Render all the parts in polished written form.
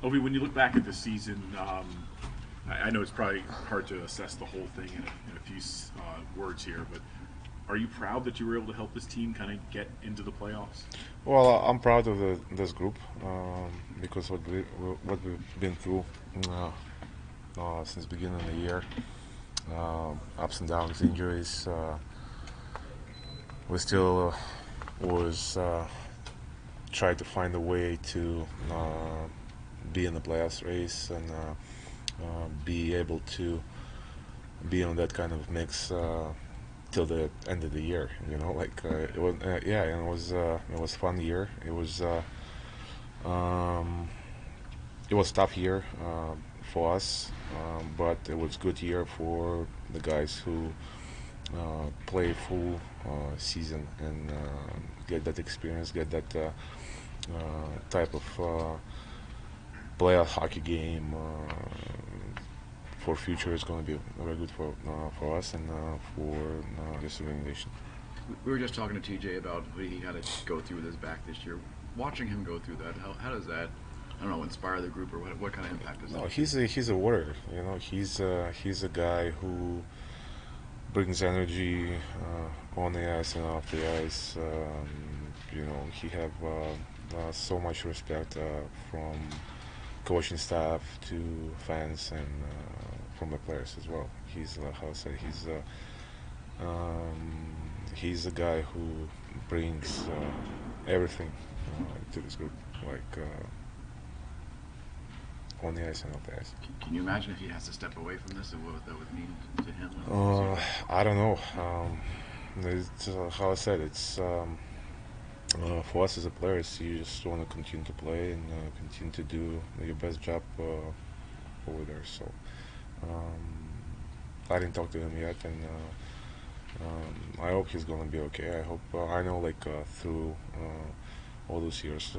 Ovi, when you look back at the season, I know it's probably hard to assess the whole thing in a few words here, but are you proud that you were able to help this team kind of get into the playoffs? Well, I'm proud of this group because what we've been through uh, since the beginning of the year, ups and downs, injuries. We still was try to find a way to be in the playoffs race and be able to be on that kind of mix till the end of the year. It was yeah, and it was fun year. Um, it was tough year for us, but it was good year for the guys who play full season and get that experience, get that type of playoff hockey game for future is going to be very good for us and for this organization. We were just talking to TJ about what he had to go through with his back this year. Watching him go through that, how does that, I don't know, inspire the group, or what kind of impact does No, that? he's a warrior. He's a guy who brings energy on the ice and off the ice. He have so much respect from coaching staff to fans and from the players as well. He's how I say he's a guy who brings everything to this group, like on the ice and off the ice. Can you imagine if he has to step away from this and what that would mean to him? I don't know. How I said, it's for us as a players, you just want to continue to play and continue to do your best job over there. So I didn't talk to him yet, and I hope he's gonna be okay. I hope I know like through all those years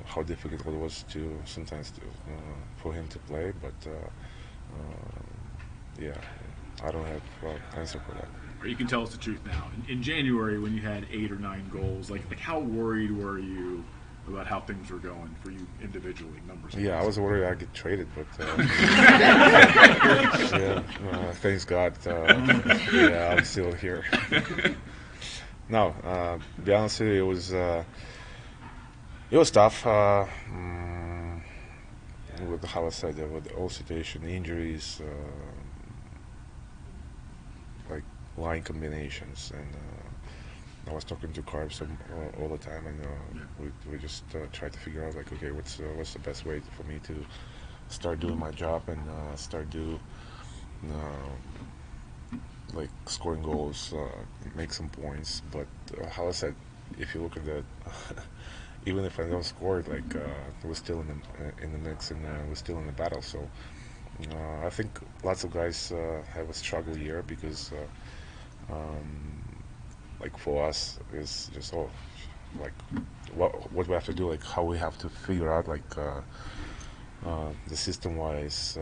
how difficult it was to sometimes for him to play, but yeah, I don't have answer for that. Or you can tell us the truth now. In January, when you had 8 or 9 goals, like how worried were you about how things were going for you individually, numbers? Yeah, I was worried I'd get traded, but yeah, thanks God, yeah, I'm still here. No, to be honest with you, it was tough. With how I said, with the whole situation, injuries, like line combinations, and I was talking to Carbs all the time, and we just tried to figure out like, okay, what's the best way for me to start doing my job and start do like scoring goals, make some points. But how I said, if you look at that, even if I don't score, like we're still in the mix and we're still in the battle. So I think lots of guys have a struggle year because like for us is just all like what we have to do, like how we have to figure out like the system wise,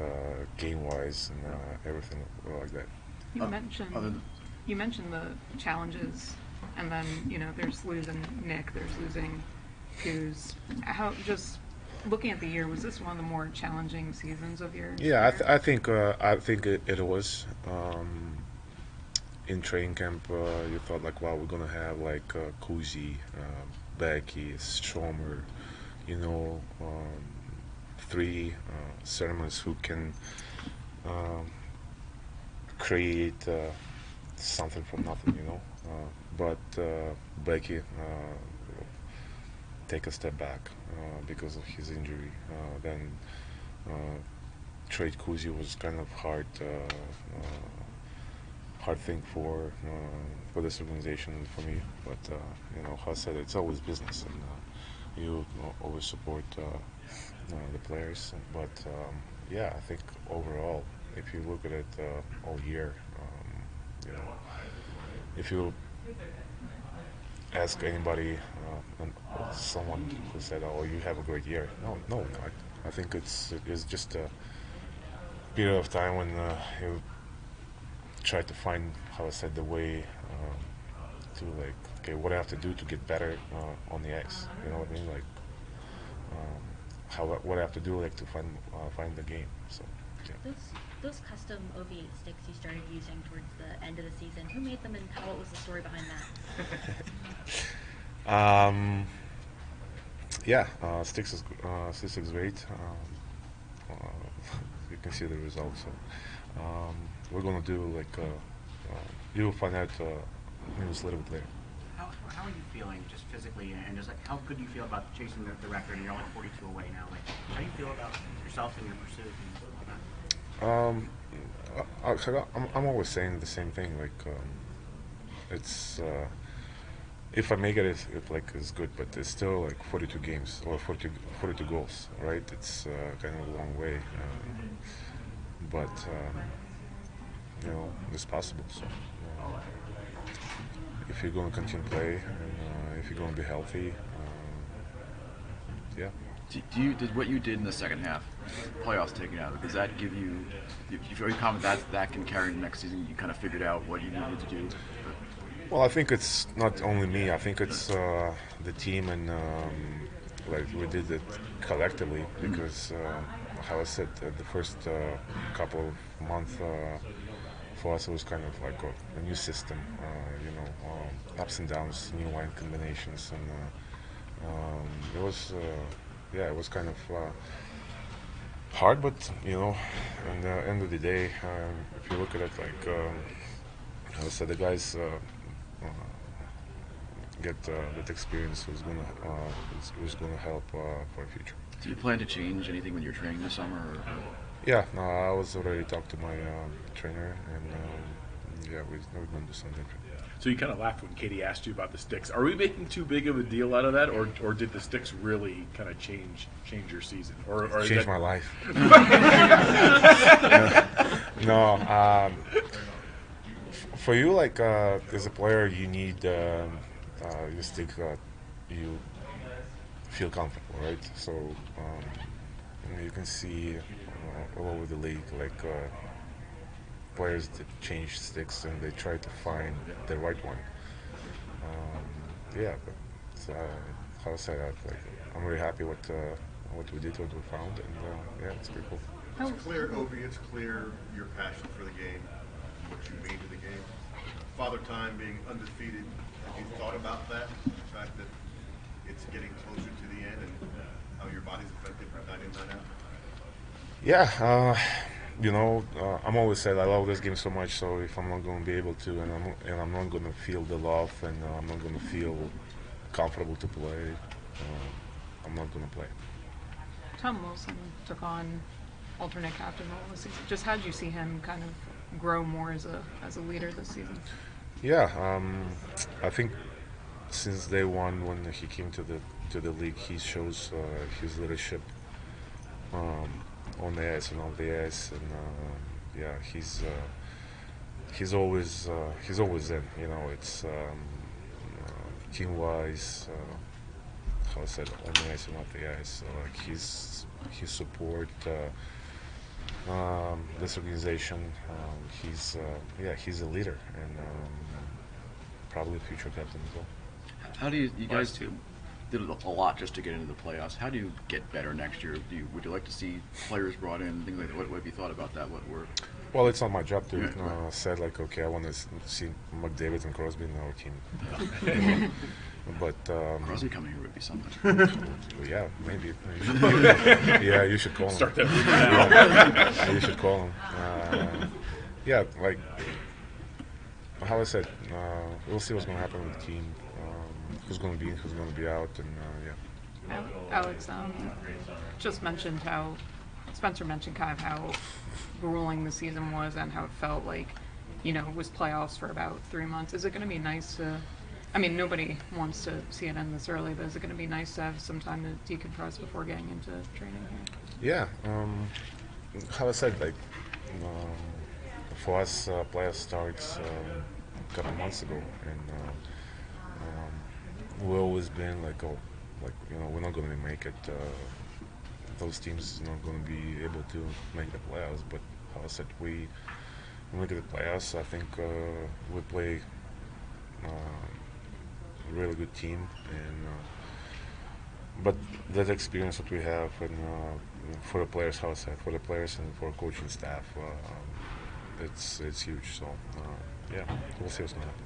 game wise, and everything like that. You Uh, mentioned other than, you mentioned the challenges, and then there's losing Nick, there's losing Kuz. How just looking at the year, was this one of the more challenging seasons of yours? Yeah, I think it was. In training camp, you thought like, wow, we're gonna have like Kuzi, Becky, Stromer, you know, three centermen who can um, create something from nothing, you know. But Becky take a step back because of his injury. Then uh, trade Kuzi was kind of hard thing for this organization and for me. But how I said, it's always business, and you always support the players. But yeah, I think overall, if you look at it all year, if you ask anybody, and someone who said, "Oh, you have a great year," no, I think it's just a period of time when you try to find, how I said, the way to like, okay, what I have to do to get better on the ice. You know what I mean? Like, what I have to do like to find the game. So yeah. Those custom OV8 sticks you started using towards the end of the season, who made them and what was the story behind that? Yeah, Sticks is great. You can see the results. So, we're gonna do like you'll find out news a little bit later. How are you feeling just physically, and just like how good do you feel about chasing the record? And you're only 42 away now. Like, how do you feel about yourself and your pursuit? I'm always saying the same thing. Like, it's if I make it, it's good, but it's still like 42 games or 42 goals, right? It's kind of a long way, but it's possible. So if you're going to continue to play and if you're going to be healthy, yeah. Did what you did in the second half, playoffs taken out, does that give you? Do you feel confident that can carry into next season? You kind of figured out what you needed to do. Well, I think it's not only me. I think it's the team, and like we did it collectively because, how I said, the first couple of months for us it was kind of like a new system. Ups and downs, new line combinations, and it was. It was kind of hard, but at the end of the day, if you look at it, like I said, the guys get that experience who's gonna help for the future. Do you plan to change anything when you're training this summer? Or? Yeah, no, I was already talked to my trainer, and we're gonna do something different. So you kind of laughed when Katie asked you about the sticks. Are we making too big of a deal out of that, or did the sticks really kind of change your season, or change my life? No, for you, like as a player, you need your stick you feel comfortable, right? So you can see all over the league, like. Players that change sticks and they try to find the right one. But how I say that, like I'm really happy with what we did, what we found, and it's pretty cool. It's clear, Ovi. It's clear your passion for the game, what you mean to the game. Father Time being undefeated. Have you thought about that? The fact that it's getting closer to the end and how your body's affected night in, night out. Yeah. I'm always said I love this game so much. So if I'm not going to be able to, and I'm not going to feel the love, and I'm not going to feel comfortable to play, I'm not going to play. Tom Wilson took on alternate captain role this season. Just how did you see him kind of grow more as a leader this season? Yeah, I think since day one when he came to the league, he shows his leadership. On the ice and off the ice, and he's always in. It's team wise, how I said, on the ice and off the ice. Like his support this organization. He's a leader and probably a future captain as well. How do you guys did a lot just to get into the playoffs? How do you get better next year? Would you like to see players brought in, things like that? What have you thought about that? Well, it's not my job to said like, okay, I want to see McDavid and Crosby in our team. But Crosby coming here would be something. Yeah, maybe. Yeah, you should call him. Start that. Yeah, you should call him. Like how I said, we'll see what's going to happen with the team. Who's going to be in, who's going to be out, and Alex just mentioned how Spencer mentioned kind of how grueling the season was and how it felt like, it was playoffs for about 3 months. Is it going to be nice to? I mean, nobody wants to see it end this early, but is it going to be nice to have some time to decompress before getting into training here? Yeah, how I said, like for us, playoffs starts a couple months ago, and. We've always been like, we're not going to make it. Those teams are not going to be able to make the playoffs. But how I said, we look at the playoffs. I think we play a really good team, and but that experience that we have, and for the players, how I said, for the players and for coaching staff, it's huge. So yeah, we'll see what's going to happen.